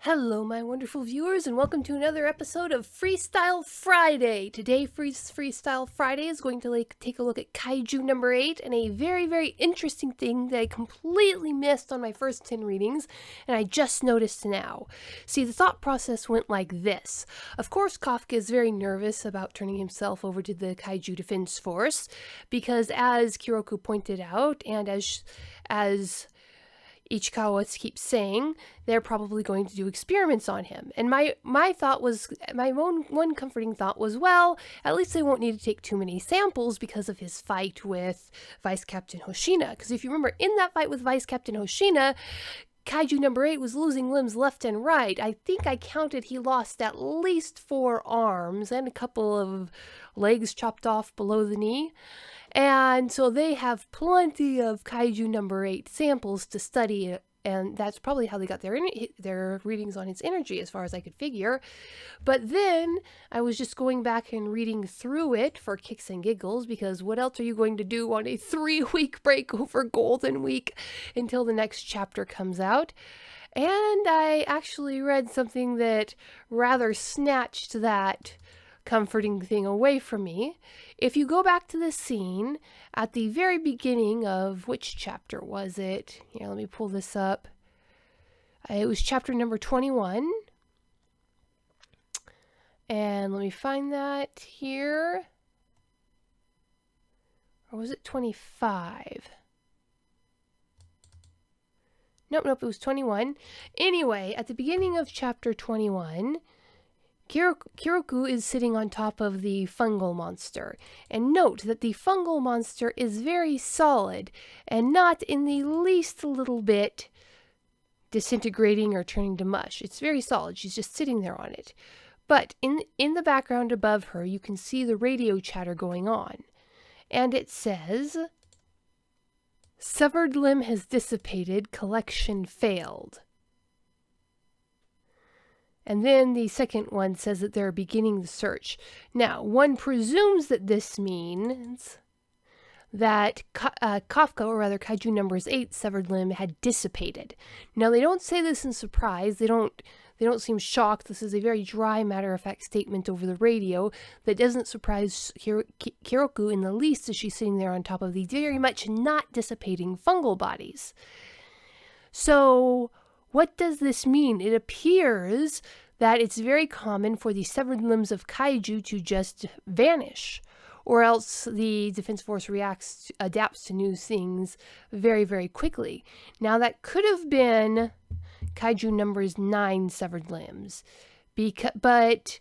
Hello, my wonderful viewers, and welcome to another episode of Freestyle Friday. Today, Freestyle Friday is going to take a look at Kaiju number 8 and a very, very interesting thing that I completely missed on my first 10 readings, and I just noticed now. See, the thought process went like this. Of course, Kafka is very nervous about turning himself over to the Kaiju Defense Force, because as Kiroku pointed out, and as Ichikawa keeps saying, they're probably going to do experiments on him. And my thought was, my one comforting thought was, well, at least they won't need to take too many samples because of his fight with Vice Captain Hoshina. Because if you remember, in that fight with Vice Captain Hoshina, Kaiju number 8 was losing limbs left and right. I think I counted he lost at least 4 arms and a couple of legs chopped off below the knee. And so they have plenty of Kaiju number 8 samples to study, and that's probably how they got their readings on his energy, as far as I could figure. But then I was just going back and reading through it for kicks and giggles, because what else are you going to do on a 3-week break over Golden Week until the next chapter comes out? And I actually read something that rather snatched that comforting thing away from me. If you go back to the scene at the very beginning of, which chapter was it? Here, let me pull this up. It was chapter number 21. And let me find that here. Or was it 25? Nope, it was 21. Anyway, at the beginning of chapter 21, Kiroku is sitting on top of the fungal monster, and note that the fungal monster is very solid and not in the least little bit disintegrating or turning to mush. It's very solid. She's just sitting there on it. But in the background above her, you can see the radio chatter going on, and it says, "Severed limb has dissipated, collection failed." And then the second one says that they're beginning the search. Now, one presumes that this means that Kafka, or rather Kaiju number 8, severed limb, had dissipated. Now, they don't say this in surprise. They don't seem shocked. This is a very dry, matter-of-fact statement over the radio that doesn't surprise Kiroku in the least, as she's sitting there on top of the very much not dissipating fungal bodies. So what does this mean? It appears that it's very common for the severed limbs of Kaiju to just vanish, or else the Defense Force adapts to new things very, very quickly. Now, that could have been Kaiju number's 9 severed limbs, but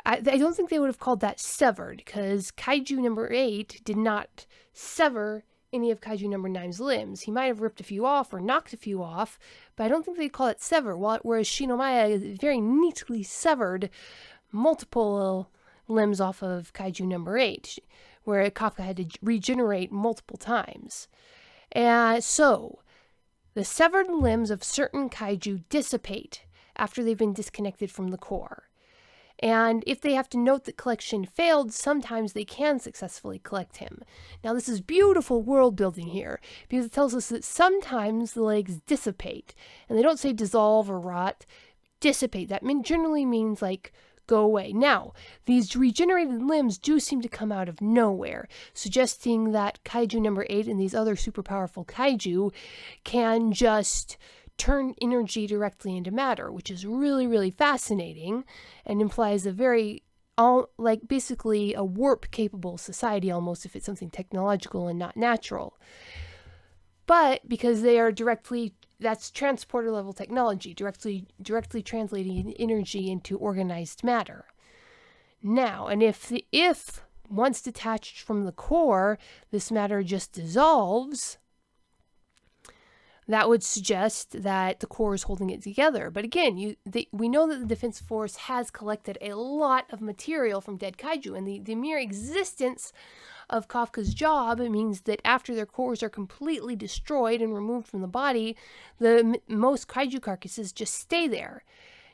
I don't think they would have called that severed, because Kaiju number 8 did not sever any of Kaiju number 9's limbs. He might have ripped a few off or knocked a few off, but I don't think they'd call it sever, whereas Shinomiya very neatly severed multiple limbs off of Kaiju number 8, where Kafka had to regenerate multiple times. And so, the severed limbs of certain Kaiju dissipate after they've been disconnected from the core. And if they have to note that collection failed, sometimes they can successfully collect him. Now, this is beautiful world building here, because it tells us that sometimes the legs dissipate. And they don't say dissolve or rot. Dissipate. That generally means, go away. Now, these regenerated limbs do seem to come out of nowhere, suggesting that Kaiju number 8 and these other super powerful Kaiju can just turn energy directly into matter, which is really, really fascinating and implies a very, basically a warp-capable society almost, if it's something technological and not natural. But because they are that's transporter-level technology, directly translating energy into organized matter. Now, and if once detached from the core, this matter just dissolves, that would suggest that the core is holding it together. But again, we know that the Defense Force has collected a lot of material from dead Kaiju, and the mere existence of Kafka's job means that after their cores are completely destroyed and removed from the body, most Kaiju carcasses just stay there.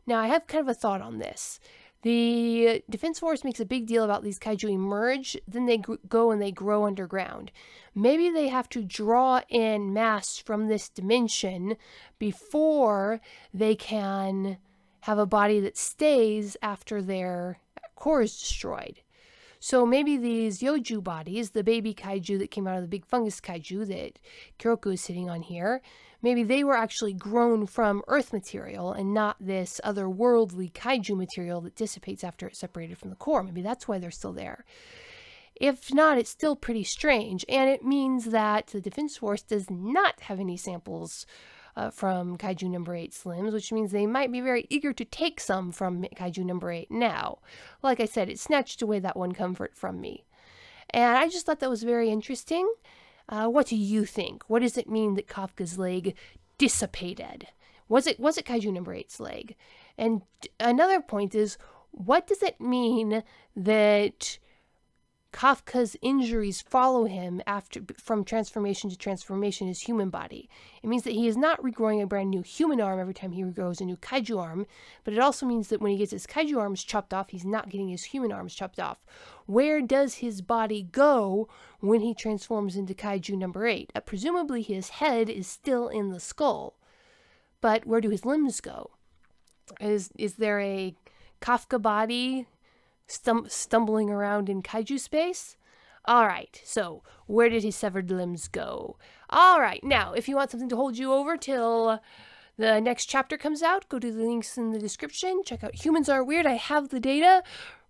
Now, I have kind of a thought on this. The Defense Force makes a big deal about these kaiju emerge, then they go and they grow underground. Maybe they have to draw in mass from this dimension before they can have a body that stays after their core is destroyed. So maybe these Yoju bodies, the baby kaiju that came out of the big fungus kaiju that Kyoku is sitting on here, maybe they were actually grown from Earth material and not this otherworldly kaiju material that dissipates after it's separated from the core. Maybe that's why they're still there. If not, it's still pretty strange, and it means that the Defense Force does not have any samples from Kaiju number 8's limbs, which means they might be very eager to take some from Kaiju number 8 now. Like I said, it snatched away that one comfort from me. And I just thought that was very interesting. What do you think? What does it mean that Kafka's leg dissipated? Was it Kaiju number 8's leg? And another point is, what does it mean that Kafka's injuries follow him from transformation to transformation in his human body? It means that he is not regrowing a brand new human arm every time he regrows a new kaiju arm, but it also means that when he gets his kaiju arms chopped off, he's not getting his human arms chopped off. Where does his body go when he transforms into Kaiju number 8? Presumably his head is still in the skull, but where do his limbs go? Is there a Kafka body stumbling around in kaiju space? All right, so where did his severed limbs go? All right, now, if you want something to hold you over till the next chapter comes out, go to the links in the description. Check out Humans Are Weird. I have the data.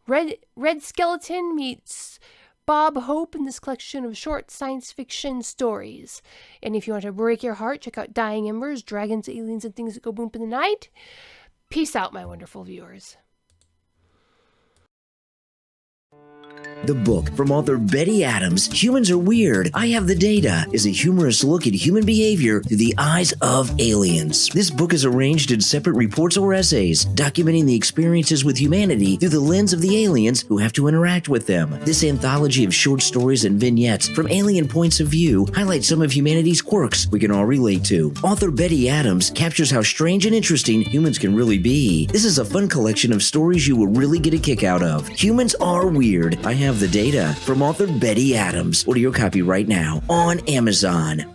Red Skeleton meets Bob Hope in this collection of short science fiction stories. And if you want to break your heart, check out Dying Embers, Dragons, Aliens, and Things That Go Boom in the Night. Peace out, my wonderful viewers. The book from author Betty Adams, Humans Are Weird, I Have the Data, is a humorous look at human behavior through the eyes of aliens. This book is arranged in separate reports or essays, documenting the experiences with humanity through the lens of the aliens who have to interact with them. This anthology of short stories and vignettes from alien points of view highlights some of humanity's quirks we can all relate to. Author Betty Adams captures how strange and interesting humans can really be. This is a fun collection of stories you will really get a kick out of. Humans Are Weird, I Have the Data, from author Betty Adams. Order your copy right now on Amazon.